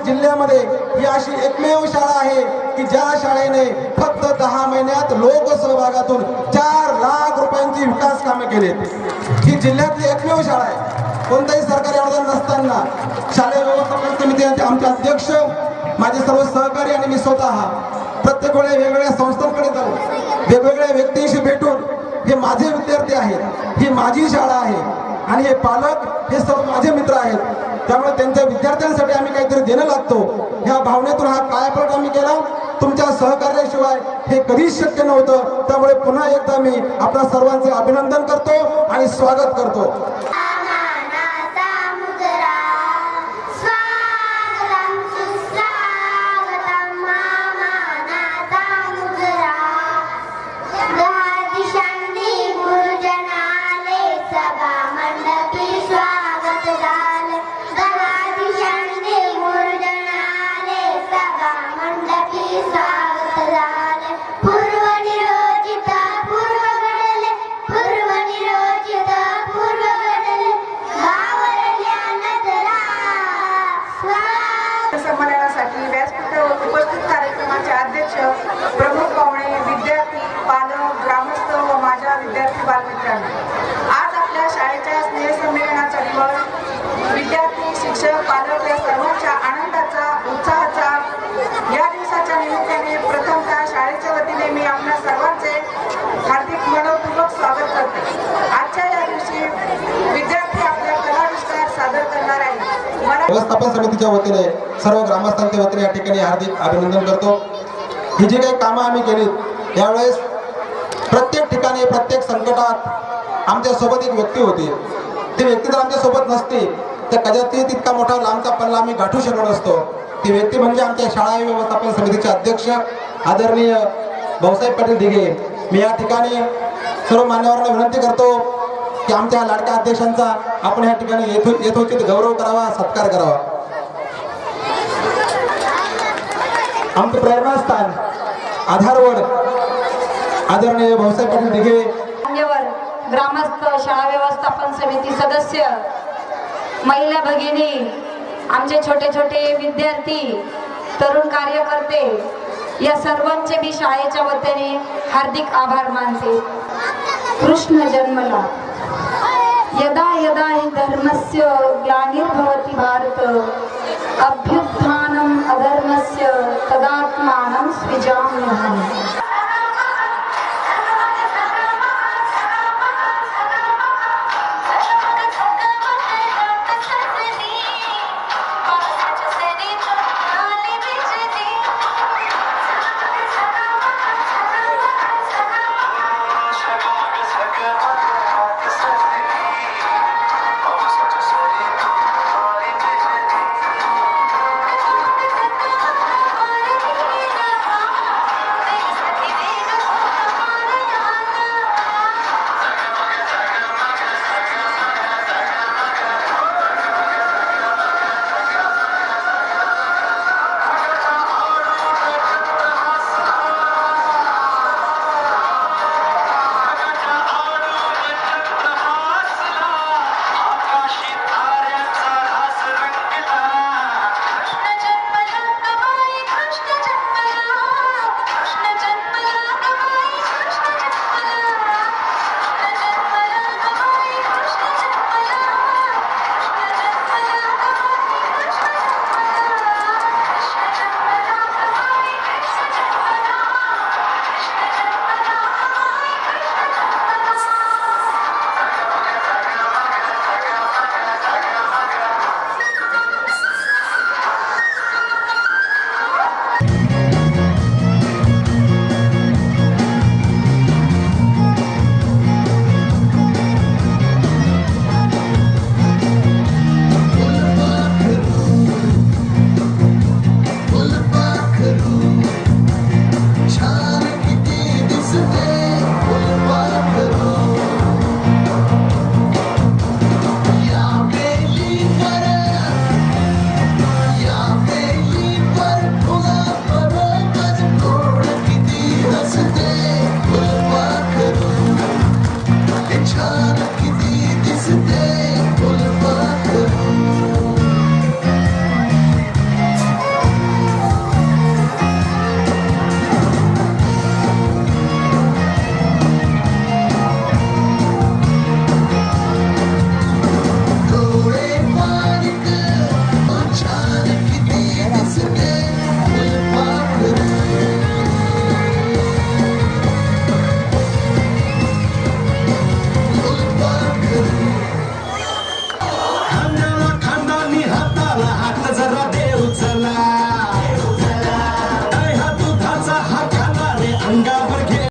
जिल्ह्यामध्ये ही अशी एकमेव शाळा आहे की ज्या शाळेने फक्त 10 महिन्यात लोकसहभागातून 4 लाख रुपयांची विकास कामे केलीत। ही जिल्ह्यातली एकमेव शाळा आहे। कोणताही सरकारी अनुदान नसताना शालेय व्यवस्थापन समितीचे आमचे अध्यक्ष, माझे सर्व सहकारी आणि मी स्वतः प्रत्येक वेळेला वेगवेगळ्या संस्थांकडे जाऊन वेगवेगळ्या व्यक्तींशी भेटून हे माझे विद्यार्थी आहेत, ही माझी शाळा आहे आणि हे पालक हे सर्व माझे मित्र आहेत, त्यामुळे त्यांच्या विद्यार्थ्यांसाठी आम्ही काहीतरी देणं लागतो ह्या भावनेतून हा कायापालट आम्ही केला। तुमच्या सहकार्याशिवाय हे कधीच शक्य नव्हतं। त्यामुळे पुन्हा एकदा मी आपल्या सर्वांचे अभिनंदन करतो आणि स्वागत करतो। संमेलनासाठी व्यासपीठावर उपस्थित कार्यक्रमाचे अध्यक्ष, प्रमुख पाहुणे, विद्यार्थी, पालक, ग्रामस्थ व माझ्या विद्यार्थी बालमित्रांनो, आज आपल्या शाळेच्या स्नेहसंमेलनाचा दिवस विद्यार्थी, शिक्षक, पालक या सर्वांच्या आनंदाचा, उत्साहाचा या दिवसाच्या निमित्ताने प्रथमतः शाळेच्या वतीने मी आपल्या सर्वांचे हार्दिक मनपूर्वक स्वागत करते। आजच्या या दिवशी विद्यार्थी आपल्या कलाविष्कार सादर करणार आहेत। व्यवस्थापन समितीच्या वतीने सर्व ग्रामस्थांच्या वतीने या ठिकाणी हार्दिक अभिनंदन करतो। ही जी काही कामं आम्ही केलीत यावेळेस प्रत्येक ठिकाणी प्रत्येक संकटात आमच्या सोबत एक व्यक्ती होती। ती व्यक्ती जर आमच्या सोबत नसती तर कदाचित तितका मोठा लांबचा पल्ला आम्ही गाठू शकलो नसतो। ती व्यक्ती म्हणजे आमच्या शाळा व्यवस्थापन समितीचे अध्यक्ष आदरणीय भाऊसाहेब पाटील दिघे। मी या ठिकाणी सर्व मान्यवरांना विनंती करतो की आमच्या लाडक्या अध्यक्षांचा आपण या ठिकाणी यथोचित गौरव करावा, सत्कार करावा। आमचं प्रेरणास्थान आधारवड आदरणीय भाऊसाहेब पाटील दिघे, मान्यवर ग्रामस्थ, शाळा व्यवस्थापन समिती सदस्य, महिला भगिनी, आमचे छोटे छोटे विद्यार्थी, तरुण कार्यकर्ते या सर्वांचे मी शाळेच्या वतीने हार्दिक आभार मानते। कृष्ण जन्मला यदा यदा हि धर्मस्य ग्लानिर्भवति भारत अभ्युत्थानम् अधर्मस्य तदात्मानं सृजाम्यहम्।